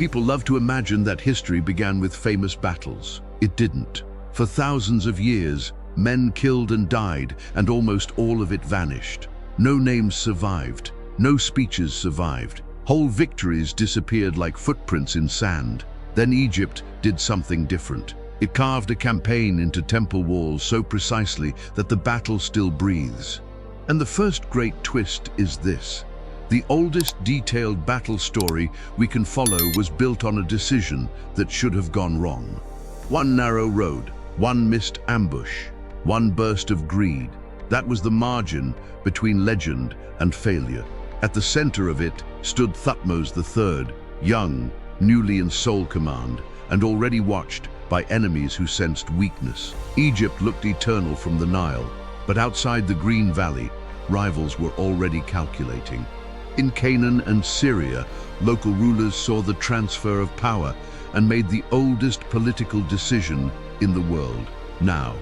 People love to imagine that history began with famous battles. It didn't. For thousands of years, men killed and died, and almost all of it vanished. No names survived. No speeches survived. Whole victories disappeared like footprints in sand. Then Egypt did something different. It carved a campaign into temple walls so precisely that the battle still breathes. And the first great twist is this. The oldest detailed battle story we can follow was built on a decision that should have gone wrong. One narrow road, one missed ambush, one burst of greed. That was the margin between legend and failure. At the center of it stood Thutmose III, young, newly in sole command, and already watched by enemies who sensed weakness. Egypt looked eternal from the Nile, but outside the Green Valley, rivals were already calculating. In Canaan and Syria, local rulers saw the transfer of power and made the oldest political decision in the world. Now,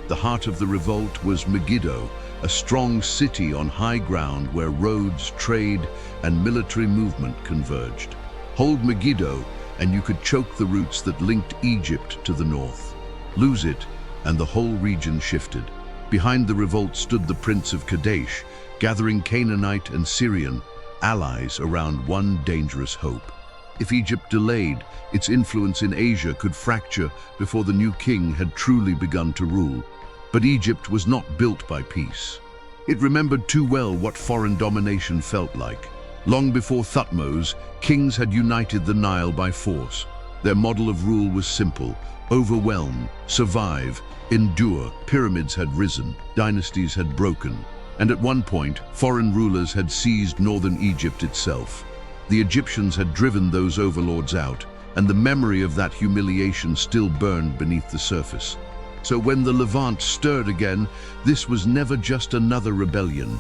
the heart of the revolt was Megiddo, a strong city on high ground where roads, trade, and military movement converged. Hold Megiddo, and you could choke the routes that linked Egypt to the north. Lose it, and the whole region shifted. Behind the revolt stood the Prince of Kadesh, gathering Canaanite and Syrian allies around one dangerous hope. If Egypt delayed, its influence in Asia could fracture before the new king had truly begun to rule. But Egypt was not built by peace. It remembered too well what foreign domination felt like. Long before Thutmose, kings had united the Nile by force. Their model of rule was simple: overwhelm, survive, endure. Pyramids had risen, dynasties had broken, and at one point, foreign rulers had seized northern Egypt itself. The Egyptians had driven those overlords out, and the memory of that humiliation still burned beneath the surface. So when the Levant stirred again, this was never just another rebellion.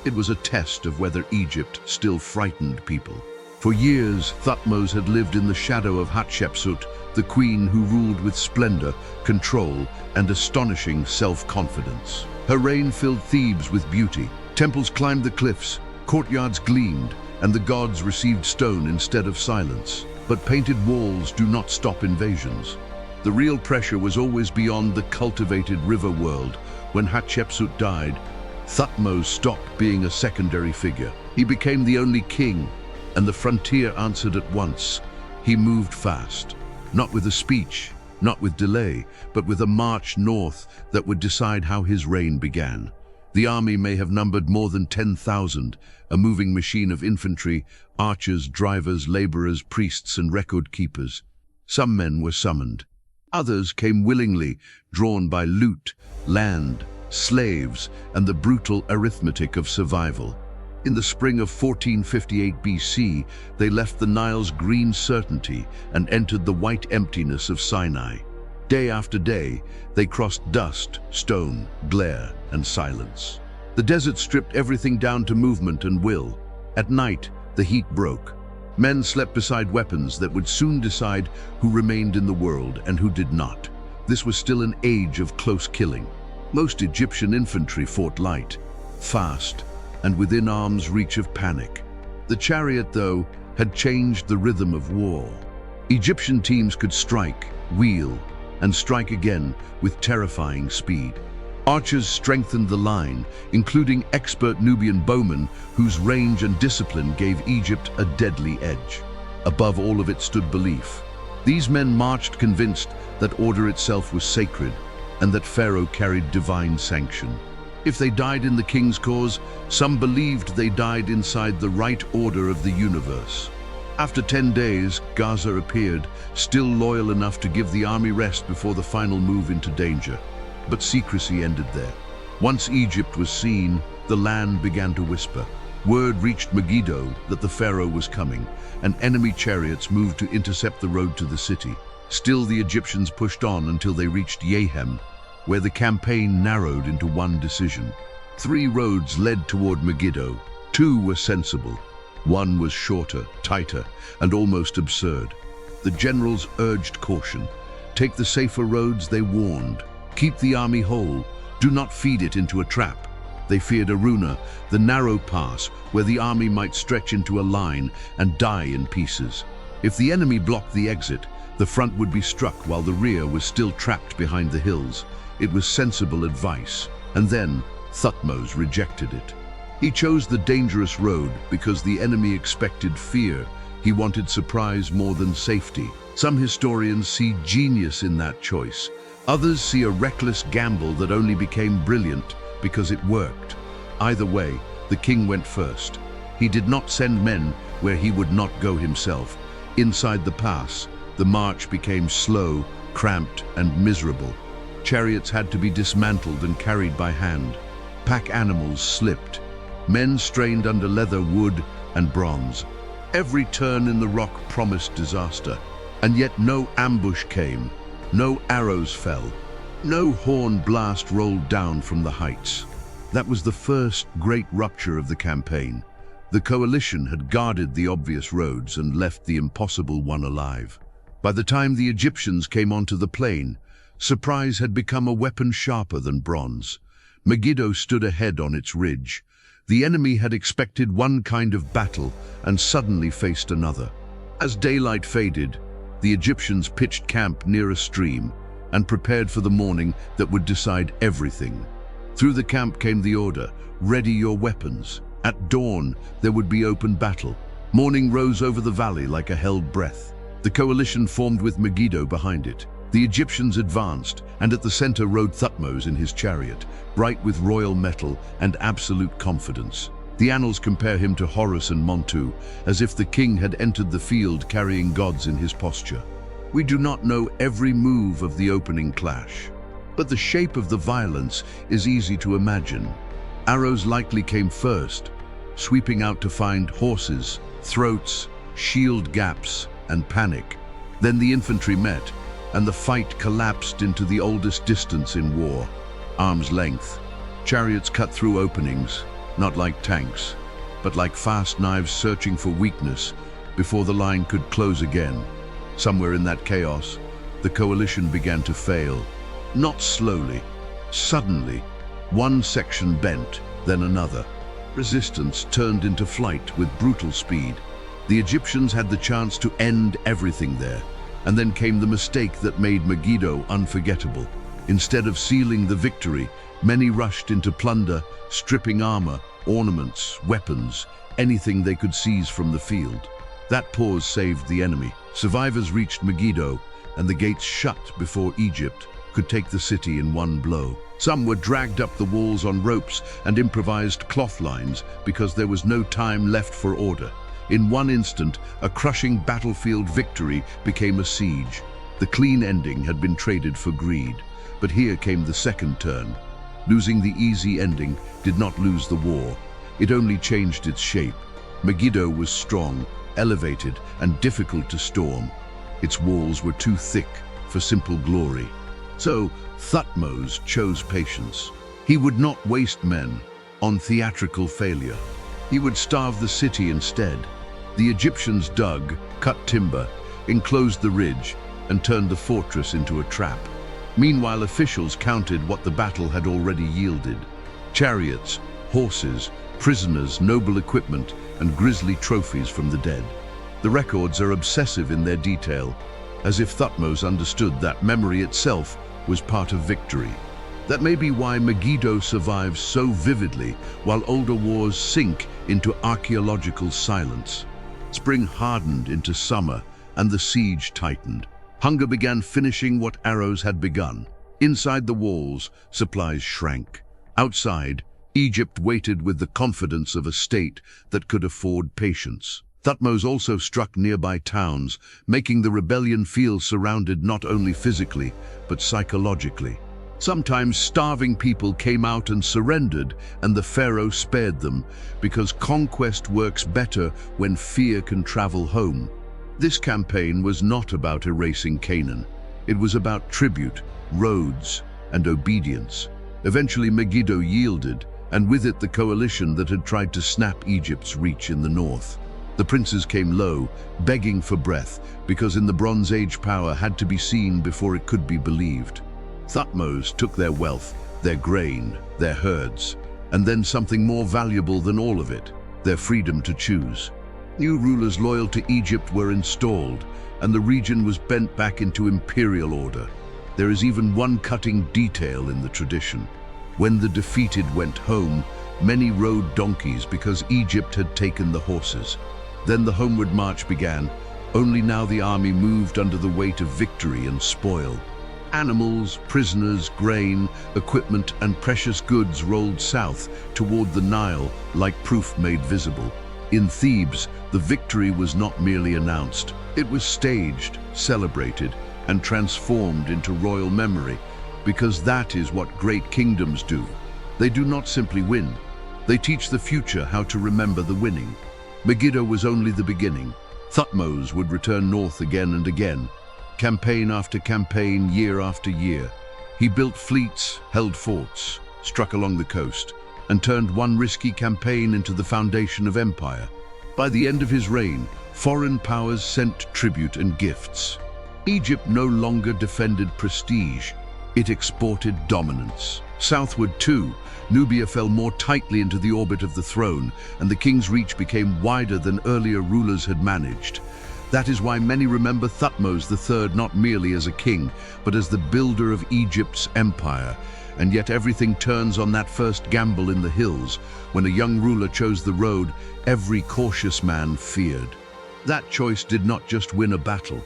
It was a test of whether Egypt still frightened people. For years, Thutmose had lived in the shadow of Hatshepsut, the queen who ruled with splendor, control, and astonishing self-confidence. Her reign filled Thebes with beauty. Temples climbed the cliffs, courtyards gleamed, and the gods received stone instead of silence. But painted walls do not stop invasions. The real pressure was always beyond the cultivated river world. When Hatshepsut died, Thutmose stopped being a secondary figure. He became the only king, and the frontier answered at once. He moved fast, not with a speech, not with delay, but with a march north that would decide how his reign began. The army may have numbered more than 10,000, a moving machine of infantry, archers, drivers, laborers, priests, and record keepers. Some men were summoned. Others came willingly, drawn by loot, land, slaves, and the brutal arithmetic of survival. In the spring of 1458 BC, they left the Nile's green certainty and entered the white emptiness of Sinai. Day after day, they crossed dust, stone, glare, and silence. The desert stripped everything down to movement and will. At night, the heat broke. Men slept beside weapons that would soon decide who remained in the world and who did not. This was still an age of close killing. Most Egyptian infantry fought light, fast, and within arm's reach of panic. The chariot, though, had changed the rhythm of war. Egyptian teams could strike, wheel, and strike again with terrifying speed. Archers strengthened the line, including expert Nubian bowmen whose range and discipline gave Egypt a deadly edge. Above all of it stood belief. These men marched convinced that order itself was sacred and that Pharaoh carried divine sanction. If they died in the king's cause, some believed they died inside the right order of the universe. After 10 days, Gaza appeared, still loyal enough to give the army rest before the final move into danger. But secrecy ended there. Once Egypt was seen, the land began to whisper. Word reached Megiddo that the Pharaoh was coming, and enemy chariots moved to intercept the road to the city. Still, the Egyptians pushed on until they reached Yehem, where the campaign narrowed into one decision. 3 roads led toward Megiddo. 2 were sensible. One was shorter, tighter, and almost absurd. The generals urged caution. Take the safer roads, they warned. Keep the army whole. Do not feed it into a trap. They feared Aruna, the narrow pass where the army might stretch into a line and die in pieces. If the enemy blocked the exit, the front would be struck while the rear was still trapped behind the hills. It was sensible advice, and then Thutmose rejected it. He chose the dangerous road because the enemy expected fear. He wanted surprise more than safety. Some historians see genius in that choice. Others see a reckless gamble that only became brilliant because it worked. Either way, the king went first. He did not send men where he would not go himself. Inside the pass, the march became slow, cramped, and miserable. Chariots had to be dismantled and carried by hand. Pack animals slipped. Men strained under leather, wood, and bronze. Every turn in the rock promised disaster, and yet no ambush came. No arrows fell. No horn blast rolled down from the heights. That was the first great rupture of the campaign. The coalition had guarded the obvious roads and left the impossible one alive. By the time the Egyptians came onto the plain, surprise had become a weapon sharper than bronze. Megiddo stood ahead on its ridge. The enemy had expected one kind of battle and suddenly faced another. As daylight faded, the Egyptians pitched camp near a stream and prepared for the morning that would decide everything. Through the camp came the order, "Ready your weapons." At dawn, there would be open battle. Morning rose over the valley like a held breath. The coalition formed with Megiddo behind it. The Egyptians advanced, and at the center rode Thutmose in his chariot, bright with royal metal and absolute confidence. The annals compare him to Horus and Montu, as if the king had entered the field carrying gods in his posture. We do not know every move of the opening clash, but the shape of the violence is easy to imagine. Arrows likely came first, sweeping out to find horses, throats, shield gaps, and panic. Then the infantry met, and the fight collapsed into the oldest distance in war, arm's length. Chariots cut through openings, not like tanks, but like fast knives searching for weakness before the line could close again. Somewhere in that chaos, the coalition began to fail. Not slowly, suddenly. One section bent, then another. Resistance turned into flight with brutal speed. The Egyptians had the chance to end everything there, and then came the mistake that made Megiddo unforgettable. Instead of sealing the victory, many rushed into plunder, stripping armor, ornaments, weapons, anything they could seize from the field. That pause saved the enemy. Survivors reached Megiddo, and the gates shut before Egypt could take the city in one blow. Some were dragged up the walls on ropes and improvised cloth lines because there was no time left for order. In one instant, a crushing battlefield victory became a siege. The clean ending had been traded for greed. But here came the second turn. Losing the easy ending did not lose the war. It only changed its shape. Megiddo was strong, elevated, and difficult to storm. Its walls were too thick for simple glory. So Thutmose chose patience. He would not waste men on theatrical failure. He would starve the city instead. The Egyptians dug, cut timber, enclosed the ridge, and turned the fortress into a trap. Meanwhile, officials counted what the battle had already yielded. Chariots, horses, prisoners, noble equipment, and grisly trophies from the dead. The records are obsessive in their detail, as if Thutmose understood that memory itself was part of victory. That may be why Megiddo survives so vividly, while older wars sink into archaeological silence. Spring hardened into summer, and the siege tightened. Hunger began finishing what arrows had begun. Inside the walls, supplies shrank. Outside, Egypt waited with the confidence of a state that could afford patience. Thutmose also struck nearby towns, making the rebellion feel surrounded not only physically, but psychologically. Sometimes starving people came out and surrendered, and the Pharaoh spared them, because conquest works better when fear can travel home. This campaign was not about erasing Canaan. It was about tribute, roads, and obedience. Eventually Megiddo yielded, and with it the coalition that had tried to snap Egypt's reach in the north. The princes came low, begging for breath, because in the Bronze Age power had to be seen before it could be believed. Thutmose took their wealth, their grain, their herds, and then something more valuable than all of it, their freedom to choose. New rulers loyal to Egypt were installed, and the region was bent back into imperial order. There is even one cutting detail in the tradition. When the defeated went home, many rode donkeys because Egypt had taken the horses. Then the homeward march began, only now the army moved under the weight of victory and spoil. Animals, prisoners, grain, equipment, and precious goods rolled south toward the Nile like proof made visible. In Thebes, the victory was not merely announced. It was staged, celebrated, and transformed into royal memory, because that is what great kingdoms do. They do not simply win. They teach the future how to remember the winning. Megiddo was only the beginning. Thutmose would return north again and again, campaign after campaign, year after year. He built fleets, held forts, struck along the coast, and turned one risky campaign into the foundation of empire. By the end of his reign, foreign powers sent tribute and gifts. Egypt no longer defended prestige, it exported dominance. Southward too, Nubia fell more tightly into the orbit of the throne, and the king's reach became wider than earlier rulers had managed. That is why many remember Thutmose III not merely as a king, but as the builder of Egypt's empire. And yet everything turns on that first gamble in the hills. When a young ruler chose the road, every cautious man feared. That choice did not just win a battle.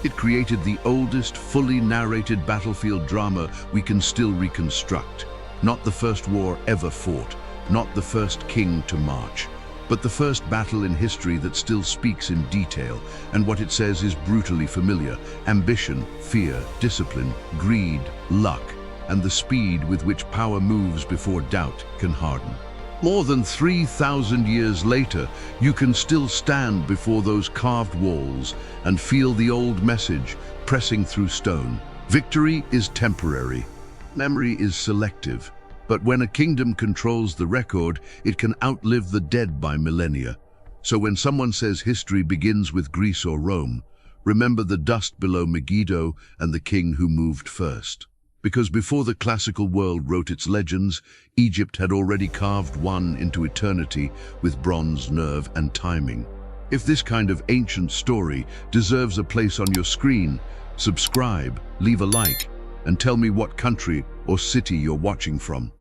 It created the oldest, fully narrated battlefield drama we can still reconstruct. Not the first war ever fought, not the first king to march, but the first battle in history that still speaks in detail, and what it says is brutally familiar. Ambition, fear, discipline, greed, luck, and the speed with which power moves before doubt can harden. More than 3,000 years later, you can still stand before those carved walls and feel the old message pressing through stone. Victory is temporary. Memory is selective. But when a kingdom controls the record, it can outlive the dead by millennia. So when someone says history begins with Greece or Rome, remember the dust below Megiddo and the king who moved first. Because before the classical world wrote its legends, Egypt had already carved one into eternity with bronze, nerve, and timing. If this kind of ancient story deserves a place on your screen, subscribe, leave a like, and tell me what country or city you're watching from.